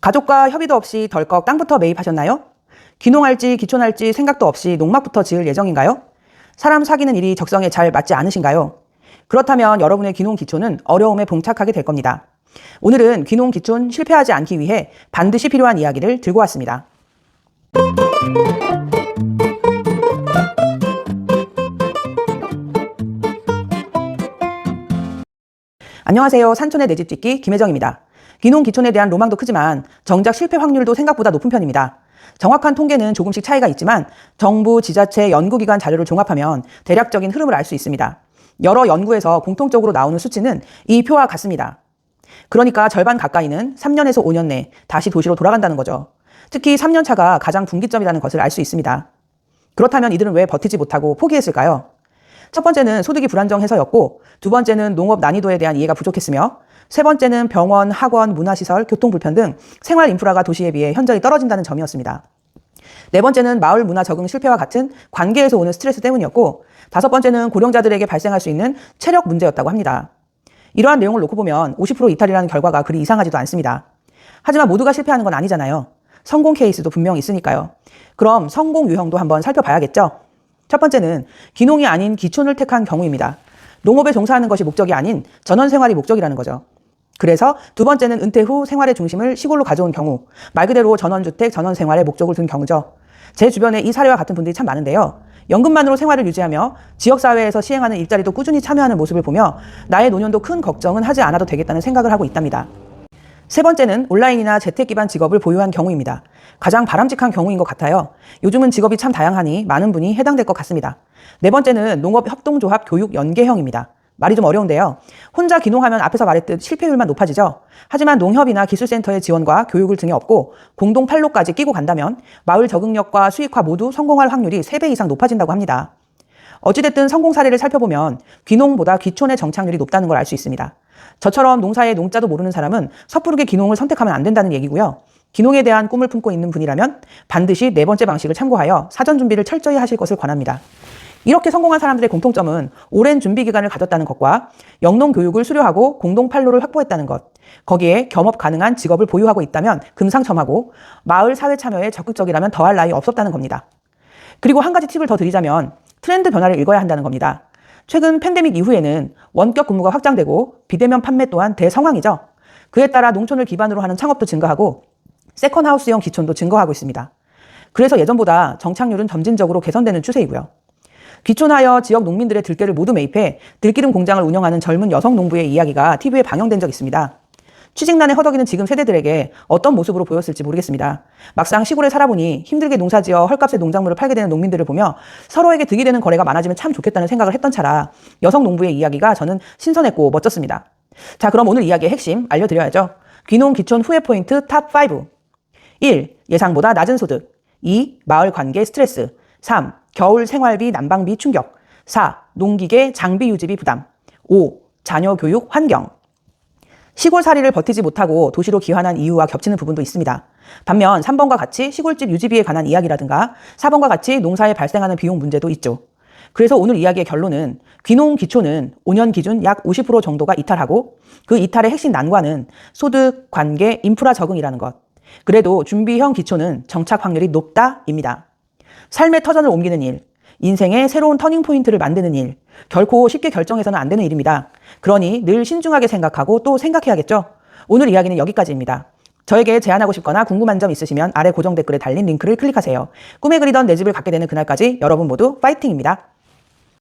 가족과 협의도 없이 덜컥 땅부터 매입하셨나요? 귀농할지 기촌할지 생각도 없이 농막부터 지을 예정인가요? 사람 사귀는 일이 적성에 잘 맞지 않으신가요? 그렇다면 여러분의 귀농 기촌은 어려움에 봉착하게 될 겁니다. 오늘은 귀농 기촌 실패하지 않기 위해 반드시 필요한 이야기를 들고 왔습니다. 안녕하세요. 산촌의 내 집 짓기 김혜정입니다. 귀농 기촌에 대한 로망도 크지만 정작 실패 확률도 생각보다 높은 편입니다. 정확한 통계는 조금씩 차이가 있지만 정부, 지자체, 연구기관 자료를 종합하면 대략적인 흐름을 알 수 있습니다. 여러 연구에서 공통적으로 나오는 수치는 이 표와 같습니다. 그러니까 절반 가까이는 3년에서 5년 내 다시 도시로 돌아간다는 거죠. 특히 3년 차가 가장 분기점이라는 것을 알 수 있습니다. 그렇다면 이들은 왜 버티지 못하고 포기했을까요? 첫 번째는 소득이 불안정해서였고, 두 번째는 농업 난이도에 대한 이해가 부족했으며, 세 번째는 병원, 학원, 문화시설, 교통불편 등 생활 인프라가 도시에 비해 현저히 떨어진다는 점이었습니다. 네 번째는 마을 문화 적응 실패와 같은 관계에서 오는 스트레스 때문이었고, 다섯 번째는 고령자들에게 발생할 수 있는 체력 문제였다고 합니다. 이러한 내용을 놓고 보면 50% 이탈이라는 결과가 그리 이상하지도 않습니다. 하지만 모두가 실패하는 건 아니잖아요. 성공 케이스도 분명 있으니까요. 그럼 성공 유형도 한번 살펴봐야겠죠? 첫 번째는 귀농이 아닌 기촌을 택한 경우입니다. 농업에 종사하는 것이 목적이 아닌 전원 생활이 목적이라는 거죠. 그래서 두 번째는 은퇴 후 생활의 중심을 시골로 가져온 경우, 말 그대로 전원주택, 전원생활의 목적을 둔 경우죠. 제 주변에 이 사례와 같은 분들이 참 많은데요. 연금만으로 생활을 유지하며 지역사회에서 시행하는 일자리도 꾸준히 참여하는 모습을 보며 나의 노년도 큰 걱정은 하지 않아도 되겠다는 생각을 하고 있답니다. 세 번째는 온라인이나 재택 기반 직업을 보유한 경우입니다. 가장 바람직한 경우인 것 같아요. 요즘은 직업이 참 다양하니 많은 분이 해당될 것 같습니다. 네 번째는 농업협동조합 교육 연계형입니다. 말이 좀 어려운데요. 혼자 귀농하면 앞에서 말했듯 실패율만 높아지죠. 하지만 농협이나 기술센터의 지원과 교육을 등에 업고 공동 판로까지 끼고 간다면 마을 적응력과 수익화 모두 성공할 확률이 3배 이상 높아진다고 합니다. 어찌됐든 성공 사례를 살펴보면 귀농보다 귀촌의 정착률이 높다는 걸 알 수 있습니다. 저처럼 농사의 농자도 모르는 사람은 섣부르게 귀농을 선택하면 안 된다는 얘기고요. 귀농에 대한 꿈을 품고 있는 분이라면 반드시 네 번째 방식을 참고하여 사전 준비를 철저히 하실 것을 권합니다. 이렇게 성공한 사람들의 공통점은 오랜 준비 기간을 가졌다는 것과 영농 교육을 수료하고 공동 판로를 확보했다는 것, 거기에 겸업 가능한 직업을 보유하고 있다면 금상첨화고 마을 사회 참여에 적극적이라면 더할 나위 없었다는 겁니다. 그리고 한 가지 팁을 더 드리자면 트렌드 변화를 읽어야 한다는 겁니다. 최근 팬데믹 이후에는 원격 근무가 확장되고 비대면 판매 또한 대성황이죠. 그에 따라 농촌을 기반으로 하는 창업도 증가하고 세컨하우스형 기촌도 증가하고 있습니다. 그래서 예전보다 정착률은 점진적으로 개선되는 추세이고요. 귀촌하여 지역 농민들의 들깨를 모두 매입해 들기름 공장을 운영하는 젊은 여성 농부의 이야기가 TV에 방영된 적이 있습니다. 취직난에 허덕이는 지금 세대들에게 어떤 모습으로 보였을지 모르겠습니다. 막상 시골에 살아보니 힘들게 농사지어 헐값에 농작물을 팔게 되는 농민들을 보며 서로에게 득이 되는 거래가 많아지면 참 좋겠다는 생각을 했던 차라 여성 농부의 이야기가 저는 신선했고 멋졌습니다. 자, 그럼 오늘 이야기의 핵심 알려드려야죠. 귀농 기촌 후회 포인트 탑 5. 1. 예상보다 낮은 소득. 2. 마을 관계 스트레스. 3. 겨울 생활비 난방비 충격. 4. 농기계 장비 유지비 부담. 5. 자녀 교육 환경. 시골살이를 버티지 못하고 도시로 귀환한 이유와 겹치는 부분도 있습니다. 반면 3번과 같이 시골집 유지비에 관한 이야기라든가 4번과 같이 농사에 발생하는 비용 문제도 있죠. 그래서 오늘 이야기의 결론은 귀농 기촌은 5년 기준 약 50% 정도가 이탈하고 그 이탈의 핵심 난관은 소득, 관계, 인프라 적응이라는 것. 그래도 준비형 기촌은 정착 확률이 높다입니다. 삶의 터전을 옮기는 일, 인생의 새로운 터닝포인트를 만드는 일, 결코 쉽게 결정해서는 안 되는 일입니다. 그러니 늘 신중하게 생각하고 또 생각해야겠죠? 오늘 이야기는 여기까지입니다. 저에게 제안하고 싶거나 궁금한 점 있으시면 아래 고정 댓글에 달린 링크를 클릭하세요. 꿈에 그리던 내 집을 갖게 되는 그날까지 여러분 모두 파이팅입니다.